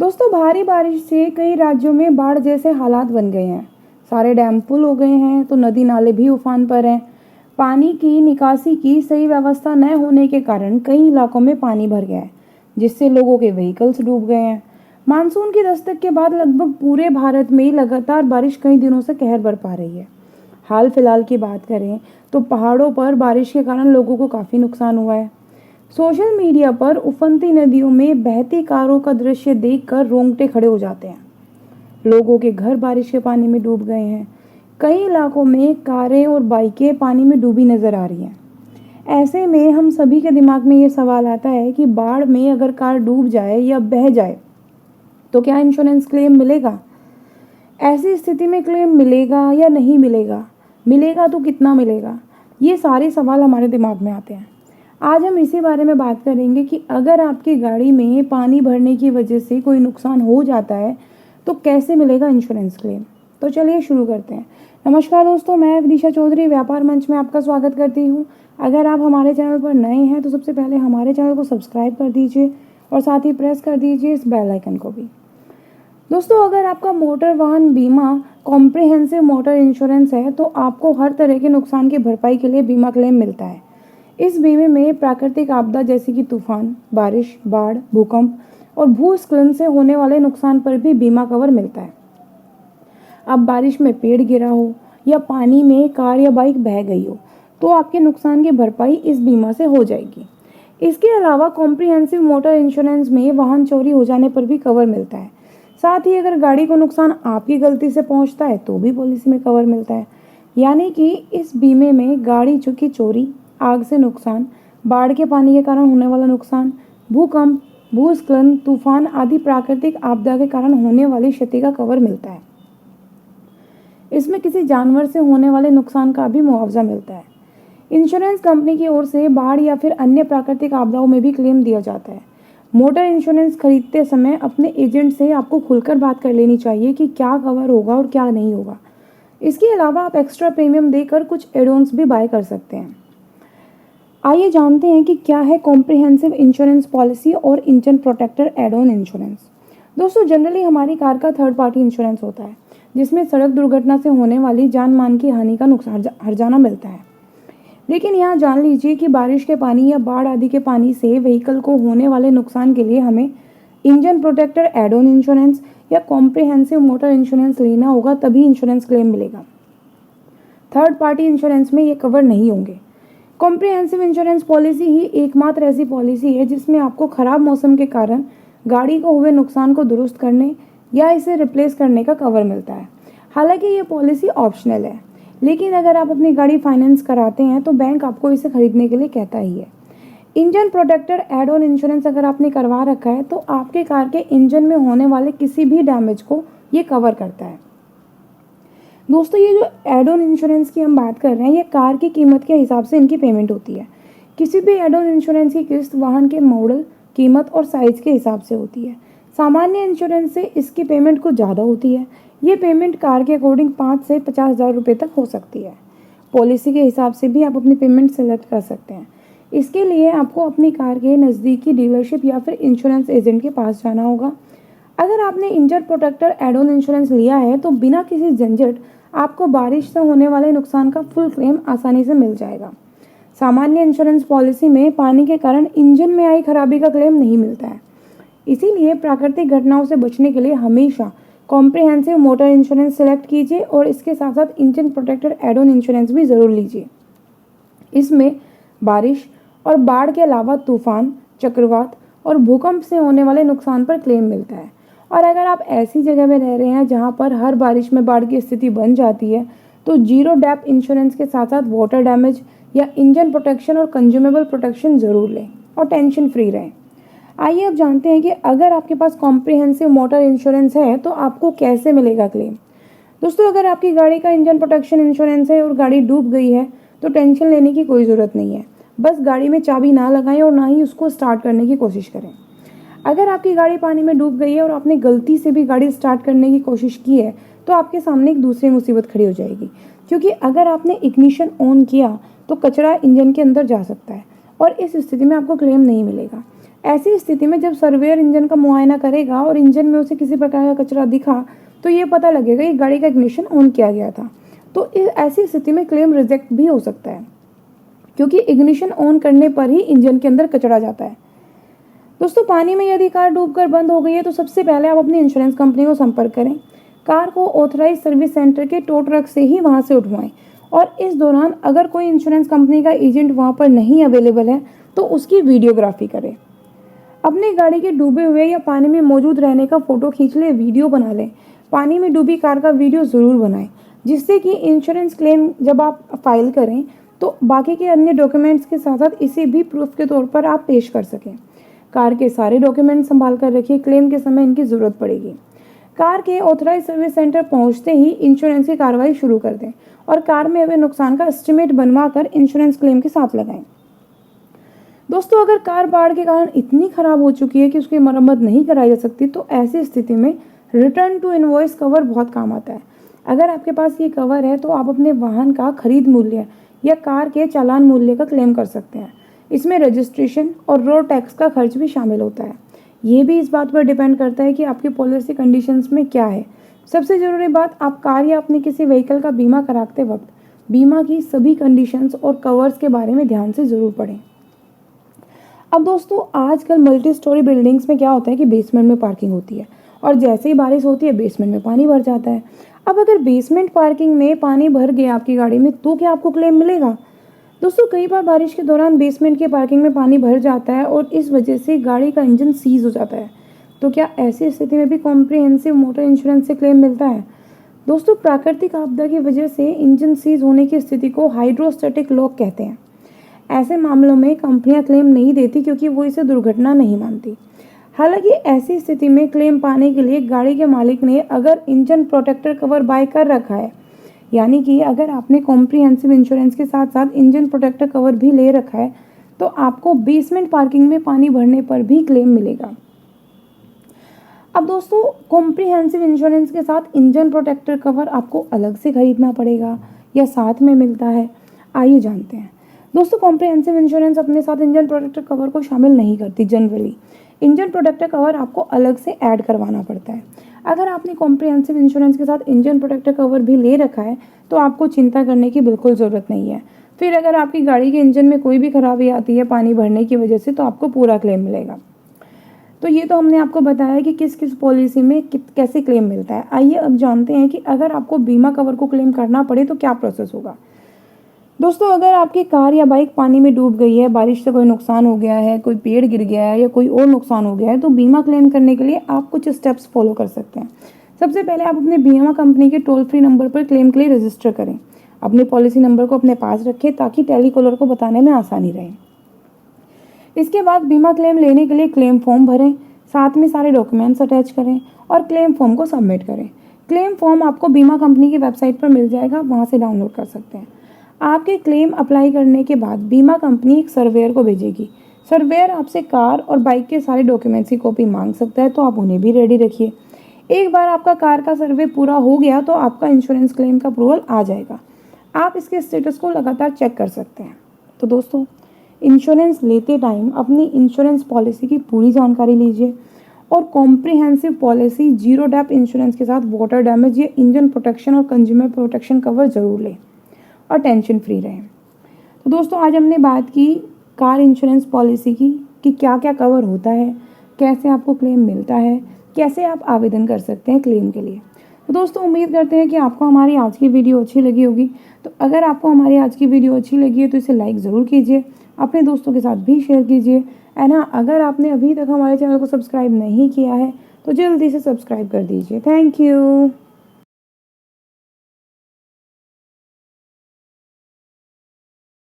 दोस्तों, भारी बारिश से कई राज्यों में बाढ़ जैसे हालात बन गए हैं। सारे डैम फुल हो गए हैं तो नदी नाले भी उफान पर हैं। पानी की निकासी की सही व्यवस्था न होने के कारण कई इलाकों में पानी भर गया है, जिससे लोगों के व्हीकल्स डूब गए हैं। मानसून की दस्तक के बाद लगभग पूरे भारत में लगातार बारिश कई दिनों से कहर बरपा रही है। हाल फिलहाल की बात करें तो पहाड़ों पर बारिश के कारण लोगों को काफ़ी नुकसान हुआ है। सोशल मीडिया पर उफनती नदियों में बहती कारों का दृश्य देखकर रोंगटे खड़े हो जाते हैं। लोगों के घर बारिश के पानी में डूब गए हैं। कई इलाकों में कारें और बाइकें पानी में डूबी नजर आ रही हैं। ऐसे में हम सभी के दिमाग में ये सवाल आता है कि बाढ़ में अगर कार डूब जाए या बह जाए तो क्या इंश्योरेंस क्लेम मिलेगा? ऐसी स्थिति में क्लेम मिलेगा या नहीं मिलेगा? मिलेगा तो कितना मिलेगा? ये सारे सवाल हमारे दिमाग में आते हैं। आज हम इसी बारे में बात करेंगे कि अगर आपकी गाड़ी में पानी भरने की वजह से कोई नुकसान हो जाता है तो कैसे मिलेगा इंश्योरेंस क्लेम। तो चलिए शुरू करते हैं। नमस्कार दोस्तों, मैं विदिशा चौधरी व्यापार मंच में आपका स्वागत करती हूँ। अगर आप हमारे चैनल पर नए हैं तो सबसे पहले हमारे चैनल को सब्सक्राइब कर दीजिए और साथ ही प्रेस कर दीजिए इस बेल आइकन को भी। दोस्तों, अगर आपका मोटर वाहन बीमा कॉम्प्रिहेंसिव मोटर इंश्योरेंस है तो आपको हर तरह के नुकसान की भरपाई के लिए बीमा क्लेम मिलता है। इस बीमे में प्राकृतिक आपदा जैसे कि तूफान, बारिश, बाढ़, भूकंप और भूस्खलन से होने वाले नुकसान पर भी बीमा कवर मिलता है। अब बारिश में पेड़ गिरा हो या पानी में कार या बाइक बह गई हो तो आपके नुकसान की भरपाई इस बीमा से हो जाएगी। इसके अलावा कॉम्प्रिहेंसिव मोटर इंश्योरेंस में वाहन चोरी हो जाने पर भी कवर मिलता है। साथ ही अगर गाड़ी को नुकसान आपकी गलती से पहुंचता है तो भी पॉलिसी में कवर मिलता है। यानी कि इस बीमे में गाड़ी की चोरी, आग से नुकसान, बाढ़ के पानी के कारण होने वाला नुकसान, भूकंप, भूस्खलन, तूफान आदि प्राकृतिक आपदा के कारण होने वाली क्षति का कवर मिलता है। इसमें किसी जानवर से होने वाले नुकसान का भी मुआवजा मिलता है। इंश्योरेंस कंपनी की ओर से बाढ़ या फिर अन्य प्राकृतिक आपदाओं में भी क्लेम दिया जाता है। मोटर इंश्योरेंस खरीदते समय अपने एजेंट से आपको खुलकर बात कर लेनी चाहिए कि क्या कवर होगा और क्या नहीं होगा। इसके अलावा आप एक्स्ट्रा प्रीमियम देकर कुछ एडोन्स भी बाय कर सकते हैं। आइए जानते हैं कि क्या है कॉम्प्रिहेंसिव इंश्योरेंस पॉलिसी और engine protector add on insurance. दोस्तों, जनरली हमारी कार का थर्ड पार्टी इंश्योरेंस होता है जिसमें सड़क दुर्घटना से होने वाली जान मान की हानि का नुकसान हर्जाना मिलता है। लेकिन यहाँ जान लीजिए कि बारिश के पानी या बाढ़ आदि के पानी से व्हीकल को होने वाले नुकसान के लिए हमें engine protector add on insurance या कॉम्प्रिहेंसिव मोटर इंश्योरेंस लेना होगा, तभी इंश्योरेंस क्लेम मिलेगा। थर्ड पार्टी इंश्योरेंस में ये कवर नहीं होंगे। कॉम्प्रिहेंसिव इंश्योरेंस पॉलिसी ही एकमात्र ऐसी पॉलिसी है जिसमें आपको खराब मौसम के कारण गाड़ी को हुए नुकसान को दुरुस्त करने या इसे रिप्लेस करने का कवर मिलता है। हालांकि ये पॉलिसी ऑप्शनल है, लेकिन अगर आप अपनी गाड़ी फाइनेंस कराते हैं तो बैंक आपको इसे खरीदने के लिए कहता ही है। Engine protector add on insurance अगर आपने करवा रखा है तो आपके कार के इंजन में होने वाले किसी भी डैमेज को ये कवर करता है। दोस्तों, ये जो एड ऑन इंश्योरेंस की हम बात कर रहे हैं, ये कार की कीमत के हिसाब से इनकी पेमेंट होती है। किसी भी एड ऑन इंश्योरेंस की किस्त वाहन के मॉडल, कीमत और साइज के हिसाब से होती है। सामान्य इंश्योरेंस से इसकी पेमेंट कुछ ज़्यादा होती है। ये पेमेंट कार के अकॉर्डिंग 5 से 50,000 रुपये तक हो सकती है। पॉलिसी के हिसाब से भी आप अपनी पेमेंट सेलेक्ट कर सकते हैं। इसके लिए आपको अपनी कार के नज़दीकी डीलरशिप या फिर इंश्योरेंस एजेंट के पास जाना होगा। अगर आपने engine protector add on insurance लिया है तो बिना किसी झंझट आपको बारिश से होने वाले नुकसान का फुल क्लेम आसानी से मिल जाएगा। सामान्य इंश्योरेंस पॉलिसी में पानी के कारण इंजन में आई खराबी का क्लेम नहीं मिलता है। इसीलिए प्राकृतिक घटनाओं से बचने के लिए हमेशा कॉम्प्रिहेंसिव मोटर इंश्योरेंस सेलेक्ट कीजिए और इसके साथ साथ engine protector add on insurance भी ज़रूर लीजिए। इसमें बारिश और बाढ़ के अलावा तूफान, चक्रवात और भूकंप से होने वाले नुकसान पर क्लेम मिलता है। और अगर आप ऐसी जगह में रह रहे हैं जहां पर हर बारिश में बाढ़ की स्थिति बन जाती है तो जीरो डेप इंश्योरेंस के साथ साथ वाटर डैमेज या इंजन प्रोटेक्शन और कंज्यूमेबल प्रोटेक्शन ज़रूर लें और टेंशन फ्री रहें। आइए अब जानते हैं कि अगर आपके पास कॉम्प्रिहेंसिव मोटर इंश्योरेंस है तो आपको कैसे मिलेगा क्लेम। दोस्तों, अगर आपकी गाड़ी का इंजन प्रोटेक्शन इंश्योरेंस है और गाड़ी डूब गई है तो टेंशन लेने की कोई ज़रूरत नहीं है। बस गाड़ी में चाबी ना लगाएं और ना ही उसको स्टार्ट करने की कोशिश करें। अगर आपकी गाड़ी पानी में डूब गई है और आपने गलती से भी गाड़ी स्टार्ट करने की कोशिश की है तो आपके सामने एक दूसरी मुसीबत खड़ी हो जाएगी, क्योंकि अगर आपने इग्निशन ऑन किया तो कचरा इंजन के अंदर जा सकता है और इस स्थिति में आपको क्लेम नहीं मिलेगा। ऐसी स्थिति में जब सर्वेयर इंजन का मुआयना करेगा और इंजन में उसे किसी प्रकार का कचरा दिखा तो ये पता लगेगा कि गाड़ी का इग्निशन ऑन किया गया था। तो ऐसी स्थिति में क्लेम रिजेक्ट भी हो सकता है, क्योंकि इग्निशन ऑन करने पर ही इंजन के अंदर कचरा जाता है। दोस्तों, पानी में यदि कार डूबकर बंद हो गई है तो सबसे पहले आप अपनी इंश्योरेंस कंपनी को संपर्क करें। कार को ऑथराइज सर्विस सेंटर के टो ट्रक से ही वहां से उठवाएं, और इस दौरान अगर कोई इंश्योरेंस कंपनी का एजेंट वहां पर नहीं अवेलेबल है तो उसकी वीडियोग्राफी करें। अपनी गाड़ी के डूबे हुए या पानी में मौजूद रहने का फोटो खींच ले, वीडियो बना लें। पानी में डूबी कार का वीडियो ज़रूर बनाएं, जिससे कि इंश्योरेंस क्लेम जब आप फाइल करें तो बाकी के अन्य डॉक्यूमेंट्स के साथ साथ इसे भी प्रूफ के तौर पर आप पेश कर सकें। कार के सारे डॉक्यूमेंट संभाल कर रखिए, क्लेम के समय इनकी ज़रूरत पड़ेगी। कार के ऑथराइज सर्विस सेंटर पहुंचते ही इंश्योरेंस की कार्रवाई शुरू कर दें और कार में हुए नुकसान का एस्टिमेट बनवा कर इंश्योरेंस क्लेम के साथ लगाएं। दोस्तों, अगर कार बाढ़ के कारण इतनी खराब हो चुकी है कि उसकी मरम्मत नहीं कराई जा सकती तो ऐसी स्थिति में रिटर्न टू इनवॉइस कवर बहुत काम आता है। अगर आपके पास ये कवर है तो आप अपने वाहन का खरीद मूल्य या कार के चालान मूल्य का क्लेम कर सकते हैं। इसमें रजिस्ट्रेशन और रोड टैक्स का खर्च भी शामिल होता है। ये भी इस बात पर डिपेंड करता है कि आपकी पॉलिसी कंडीशंस में क्या है। सबसे ज़रूरी बात, आप कार या अपने किसी व्हीकल का बीमा कराते वक्त बीमा की सभी कंडीशंस और कवर्स के बारे में ध्यान से ज़रूर पढ़ें। अब दोस्तों, आजकल मल्टी स्टोरी बिल्डिंग्स में क्या होता है कि बेसमेंट में पार्किंग होती है और जैसे ही बारिश होती है बेसमेंट में पानी भर जाता है। अब अगर बेसमेंट पार्किंग में पानी भर गया आपकी गाड़ी में तो क्या आपको क्लेम मिलेगा? दोस्तों, कई बार बारिश के दौरान बेसमेंट के पार्किंग में पानी भर जाता है और इस वजह से गाड़ी का इंजन सीज हो जाता है। तो क्या ऐसी स्थिति में भी कॉम्प्रिहेंसिव मोटर इंश्योरेंस से क्लेम मिलता है? दोस्तों, प्राकृतिक आपदा की वजह से इंजन सीज होने की स्थिति को हाइड्रोस्टैटिक लॉक कहते हैं। ऐसे मामलों में कंपनियां क्लेम नहीं देती क्योंकि वो इसे दुर्घटना नहीं मानती। हालांकि ऐसी स्थिति में क्लेम पाने के लिए गाड़ी के मालिक ने अगर इंजन प्रोटेक्टर कवर बाय कर रखा है, यानी कि अगर आपने कॉम्प्रिहेंसिव इंश्योरेंस के साथ साथ इंजन प्रोटेक्टर कवर भी ले रखा है तो आपको बेसमेंट पार्किंग में पानी भरने पर भी क्लेम मिलेगा। अब दोस्तों, कॉम्प्रिहेंसिव इंश्योरेंस के साथ इंजन प्रोटेक्टर कवर आपको अलग से खरीदना पड़ेगा या साथ में मिलता है? आइए जानते हैं। दोस्तों, कॉम्प्रिहेंसिव इंश्योरेंस अपने साथ इंजन प्रोटेक्टर कवर को शामिल नहीं करती। जनरली इंजन प्रोटेक्टर कवर आपको अलग से ऐड करवाना पड़ता है। अगर आपने कॉम्प्रिहेंसिव इंश्योरेंस के साथ इंजन प्रोटेक्टर कवर भी ले रखा है तो आपको चिंता करने की बिल्कुल ज़रूरत नहीं है। फिर अगर आपकी गाड़ी के इंजन में कोई भी खराबी आती है पानी भरने की वजह से तो आपको पूरा क्लेम मिलेगा। तो ये तो हमने आपको बताया कि किस किस पॉलिसी में कैसे क्लेम मिलता है। आइए अब जानते हैं कि अगर आपको बीमा कवर को क्लेम करना पड़े तो क्या प्रोसेस होगा। दोस्तों, अगर आपकी कार या बाइक पानी में डूब गई है, बारिश से कोई नुकसान हो गया है, कोई पेड़ गिर गया है या कोई और नुकसान हो गया है तो बीमा क्लेम करने के लिए आप कुछ स्टेप्स फॉलो कर सकते हैं। सबसे पहले आप अपने बीमा कंपनी के टोल फ्री नंबर पर क्लेम के लिए रजिस्टर करें। अपने पॉलिसी नंबर को अपने पास रखें ताकि टेलीकॉलर को बताने में आसानी रहे। इसके बाद बीमा क्लेम लेने के लिए क्लेम फॉर्म भरें, साथ में सारे डॉक्यूमेंट्स अटैच करें और क्लेम फॉर्म को सबमिट करें। क्लेम फॉर्म आपको बीमा कंपनी की वेबसाइट पर मिल जाएगा, वहाँ से डाउनलोड कर सकते हैं। आपके क्लेम अप्लाई करने के बाद बीमा कंपनी एक सर्वेयर को भेजेगी। सर्वेयर आपसे कार और बाइक के सारे डॉक्यूमेंट्स की कॉपी मांग सकता है, तो आप उन्हें भी रेडी रखिए। एक बार आपका कार का सर्वे पूरा हो गया तो आपका इंश्योरेंस क्लेम का अप्रूवल आ जाएगा। आप इसके स्टेटस को लगातार चेक कर सकते हैं। तो दोस्तों, इंश्योरेंस लेते टाइम अपनी इंश्योरेंस पॉलिसी की पूरी जानकारी लीजिए और comprehensive policy zero depth insurance के साथ वाटर डैमेज या इंजन प्रोटेक्शन और कंज्यूमर प्रोटेक्शन कवर जरूर लें और टेंशन फ्री रहें। तो दोस्तों, आज हमने बात की कार इंश्योरेंस पॉलिसी की कि क्या क्या कवर होता है, कैसे आपको क्लेम मिलता है, कैसे आप आवेदन कर सकते हैं क्लेम के लिए। तो दोस्तों, उम्मीद करते हैं कि आपको हमारी आज की वीडियो अच्छी लगी होगी। तो अगर आपको हमारी आज की वीडियो अच्छी लगी है तो इसे लाइक ज़रूर कीजिए, अपने दोस्तों के साथ भी शेयर कीजिए। एंड हाँ, अगर आपने अभी तक हमारे चैनल को सब्सक्राइब नहीं किया है तो जल्दी से सब्सक्राइब कर दीजिए। Thank you.